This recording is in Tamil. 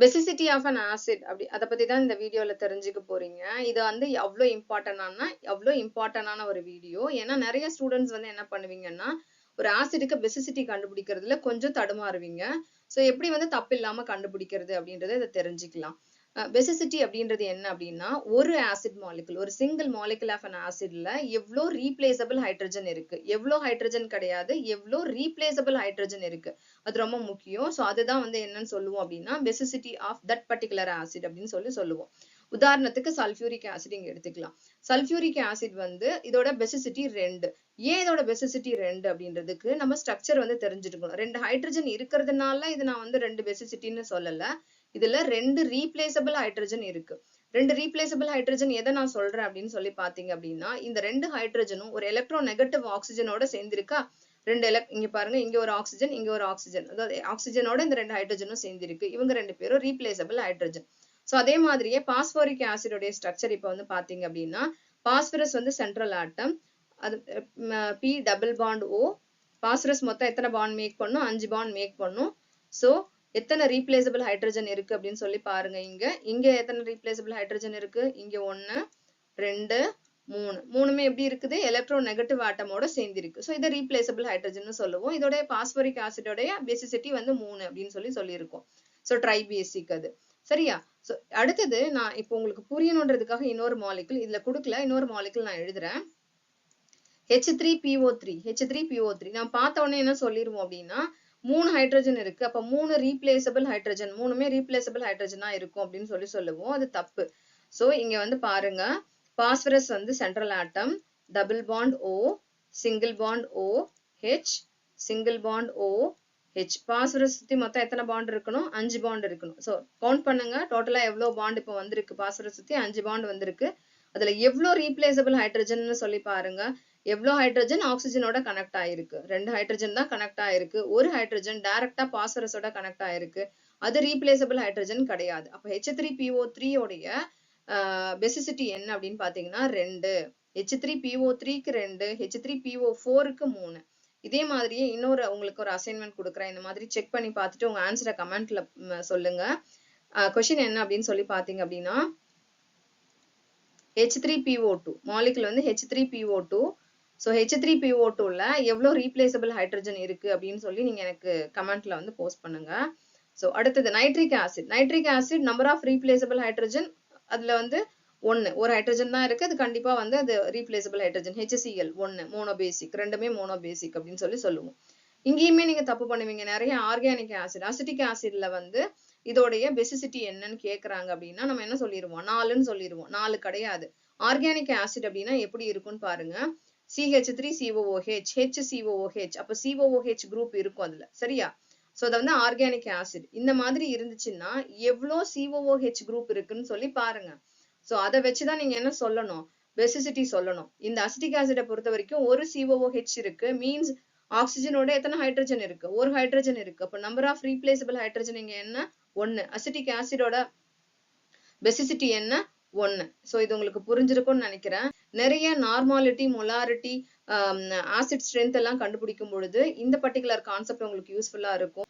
Basicity of an acid அப்படி அத பத்தி தான் இந்த வீடியோல தெரிஞ்சுக்க போறீங்க. இது வந்து எவ்வளவு இம்பார்ட்டன்டான ஒரு வீடியோ. ஏன்னா நிறைய ஸ்டூடெண்ட்ஸ் வந்து என்ன பண்ணுவீங்கன்னா ஒரு ஆசிடுக்கு பேசிசிட்டி கண்டுபிடிக்கிறதுல கொஞ்சம் தடுமாறுவீங்க. சோ எப்படி வந்து தப்பு இல்லாம கண்டுபிடிக்கிறது அப்படின்றத இத தெரிஞ்சுக்கலாம். பேசிசிட்டி அப்படின்றது என்ன அப்படின்னா ஒரு ஆசிட் மாலிகுல் ஒரு சிங்கிள் மாலிகுல் ஆஃப் an ஆசிட்ல எவ்வளோ ரீப்ளேசபிள் ஹைட்ரஜன் இருக்கு, எவ்வளோ ஹைட்ரஜன் கிடையாது, எவ்வளோ ரீப்ளேசபிள் ஹைட்ரஜன் இருக்கு, அது ரொம்ப முக்கியம். ஸோ அதுதான் வந்து என்னன்னு சொல்லுவோம் அப்படின்னா basicity of that particular acid அப்படின்னு சொல்லுவோம். உதாரணத்துக்கு சல்ஃபியூரிக் ஆசிட் இங்க எடுத்துக்கலாம். சல்ஃபியூரிக் ஆசிட் வந்து இதோட பேசிசிட்டி 2. ஏன் இதோட பேசிசிட்டி 2 அப்படின்றதுக்கு நம்ம ஸ்ட்ரக்சர் வந்து தெரிஞ்சுக்கணும். 2 ஹைட்ரஜன் இருக்கிறதுனால இது நான் வந்து 2 பேசிசிட்டின்னு சொல்லல. இதுல 2 ரீப்ளேசபிள் ஹைட்ரஜன் இருக்கு. 2 ரீப்ளேசபிள் ஹைட்ரஜன் எதை நான் சொல்றேன் அப்படின்னு சொல்லி பாத்தீங்க அப்படின்னா இந்த 2 ஹைட்ரஜனும் ஒரு எலக்ட்ரோ நெகட்டிவ் ஆக்சிஜனோட சேர்ந்திருக்கா. இங்க பாருங்க, இங்க ஒரு ஆக்சிஜன், இங்க ஒரு ஆக்சிஜன், அதாவது ஆக்சிஜனோட இந்த 2 ஹைட்ரஜனும் சேர்ந்திருக்கு. இவங்க 2 பேரும் ரீப்ளேசபிள் ஹைட்ரஜன். சோ அதே மாதிரியே பாஸ்போரிக் ஆசிடோட ஸ்ட்ரக்சர் இப்ப வந்து பாத்தீங்க அப்படின்னா பாஸ்பரஸ் வந்து சென்ட்ரல் ஆட்டம், அது P double bond O. Phosphorus மொத்தம் எத்தனை பாண்ட் மேக் பண்ணும்? 5 பாண்ட் மேக் பண்ணும். சோ எத்தனை ரீப்ளேசபிள் ஹைட்ரஜன் இருக்கு அப்படின்னு சொல்லி பாருங்க. இங்க எத்தனை ரீப்ளேசபிள் ஹைட்ரஜன் இருக்கு? இங்க 1 2 3 மூணுமே எப்படி இருக்குது? எலக்ட்ரோ நெகட்டிவ் ஆட்டமோட சேர்ந்திருக்கு. சோ இதை ரீப்ளேசபிள் ஹைட்ரஜன் சொல்லுவோம். இதோட பாஸ்பரிக் ஆசிடோடைய பேசிசிட்டி வந்து 3 அப்படின்னு சொல்லியிருக்கோம். சோ ட்ரை பேசிக் அது. சரியா? சோ அடுத்தது நான் இப்போ உங்களுக்கு புரியணுன்றதுக்காக இன்னொரு மாலிகுல் இதுல கொடுக்கல, இன்னொரு மாலிகுல் நான் எழுதுறேன். H3PO3 நான் பார்த்த உடனே என்ன சொல்லிருவோம் அப்படின்னா 3 ஹைட்ரஜன் இருக்கு, அப்ப 3 ரீப்ளேசபிள் ஹைட்ரஜன், மூணுமே ரீப்ளேசபிள் ஹைட்ரஜனா இருக்கும் அப்படின்னு சொல்லுவோம். அது தப்பு. சோ இங்க வந்து பாருங்க, பாஸ்பரஸ் வந்து central atom, double bond O, single bond O, H, single bond O, H. Phosphorus சுத்தி மொத்தம் எத்தனை பாண்ட் இருக்கணும்? 5 பாண்ட் இருக்கணும். சோ கவுண்ட் பண்ணுங்க, டோட்டலா எவ்வளவு பாண்ட் இப்ப வந்திருக்கு? பாஸ்பரஸ் சுத்தி 5 பாண்ட் வந்திருக்கு. அதுல எவ்வளவு ரீப்ளேசபிள் ஹைட்ரஜன் சொல்லி பாருங்க. எவ்வளவு ஹைட்ரஜன் ஆக்சிஜனோட கனெக்ட் ஆயிருக்கு? 2 ஹைட்ரஜன் தான் கனெக்ட் ஆயிருக்கு. ஒரு ஹைட்ரஜன் டைரக்டா பாஸ்பரஸோட கனெக்ட் ஆயிருக்கு. அது ரீப்ளேசபிள் ஹைட்ரஜன் கிடையாது. அப்ப H3PO3 உடைய பேசிசிட்டி என்ன அப்படின்னு பாத்தீங்கன்னா 2. H3PO3க்கு 2, H3PO4க்கு 3. இதே மாதிரியே இன்னொரு உங்களுக்கு ஒரு அசைன்மெண்ட் கொடுக்குறேன். இந்த மாதிரி செக் பண்ணி பார்த்துட்டு உங்க ஆன்சரை கமெண்ட்ல சொல்லுங்க. கொஸ்டின் என்ன அப்படின்னு சொல்லி பாத்தீங்க அப்படின்னா H3PO2 மாலிகுல் வந்து H3PO2. ஸோ H3PO2ல எவ்வளோ ரீப்ளேசபிள் ஹைட்ரஜன் இருக்கு அப்படின்னு சொல்லி நீங்க எனக்கு கமெண்ட்ல வந்து போஸ்ட் பண்ணுங்க. ஸோ அடுத்தது nitric acid. Nitric acid number of replaceable hydrogen அதுல வந்து 1. ஒரு ஹைட்ரஜன் தான் இருக்கு, அது கண்டிப்பா வந்து அது ரீப்ளேசபிள் ஹைட்ரஜன். HCl 1 மோனோபேசிக், ரெண்டுமே மோனோபேசிக் அப்படின்னு சொல்லுவோம். இங்கேயுமே நீங்க தப்பு பண்ணுவீங்க. நிறைய ஆர்கானிக் ஆசிட், அசிட்டிக் ஆசிட்ல வந்து இதோடைய பேசிசிட்டி என்னன்னு கேக்குறாங்க அப்படின்னா நம்ம என்ன சொல்லிடுவோம்? 4ன்னு சொல்லிடுவோம். 4 கிடையாது. ஆர்கானிக் ஆசிட் அப்படின்னா எப்படி இருக்கும்னு பாருங்க. CH3COOH, HCOOH, அப்ப COOH குரூப் இருக்கும் அதுல. சரியா? சோ அது வந்து ஆர்கானிக் ஆசிட். இந்த மாதிரி இருந்துச்சுன்னா எவ்வளோ COOH குரூப் இருக்குன்னு சொல்லி பாருங்க. சோ அதை வச்சுதான் நீங்க என்ன சொல்லணும்? பேசிசிட்டி சொல்லணும். இந்த அசிட்டிக் ஆசிடை பொறுத்த வரைக்கும் ஒரு COOH இருக்கு, மீன்ஸ் ஆக்சிஜனோட எத்தனை ஹைட்ரஜன் இருக்கு? ஒரு ஹைட்ரஜன் இருக்கு. அப்ப நம்பர் ஆஃப் ரீப்ளேசபிள் ஹைட்ரஜன் இங்க என்ன? 1. அசிட்டிக் ஆசிடோட பேசிசிட்டி என்ன? 1. சோ இது உங்களுக்கு புரிஞ்சிருக்கும்னு நினைக்கிறேன். நிறைய நார்மாலிட்டி, மொலாரிட்டி, ஆசிட் ஸ்ட்ரென்த் எல்லாம் கண்டுபிடிக்கும் பொழுது இந்த பர்டிகுலர் கான்செப்ட் உங்களுக்கு யூஸ்ஃபுல்லா இருக்கும்.